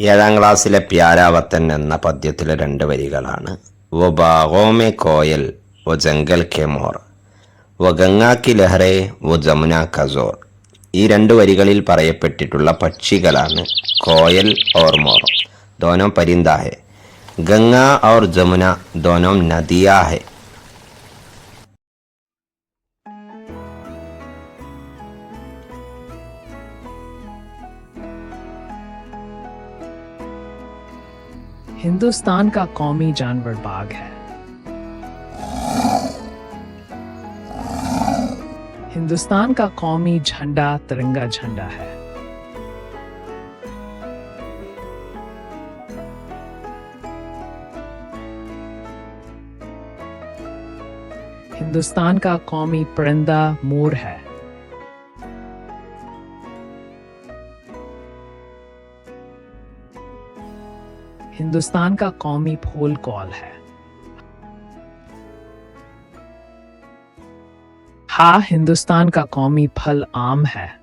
ഏഴാം ക്ലാസ്സിലെ പ്യാരാവത്തൻ എന്ന പദ്യത്തിലെ രണ്ട് വരികളാണ്. വോ ബാഗോമെ കോയൽ വോ ജംഗൽ കെ മോർ വോ ഗംഗാ കി ലഹറെ വോ ജമുന കസോർ. ഈ രണ്ട് വരികളിൽ പറയപ്പെട്ടിട്ടുള്ള പക്ഷികളാണ് കോയൽ ഓർ മോർ. ദോനോ പരിന്ദ ഹെ. ഗംഗ और जमुना दोनों नदियाँ है. हिंदुस्तान का कौमी जानवर बाघ है। हिंदुस्तान का कौमी झंडा तिरंगा झंडा है। हिंदुस्तान का कौमी परिंदा मोर है। हिंदुस्तान का कौमी फूल कॉल है। हाँ, हिंदुस्तान का कौमी फल आम है।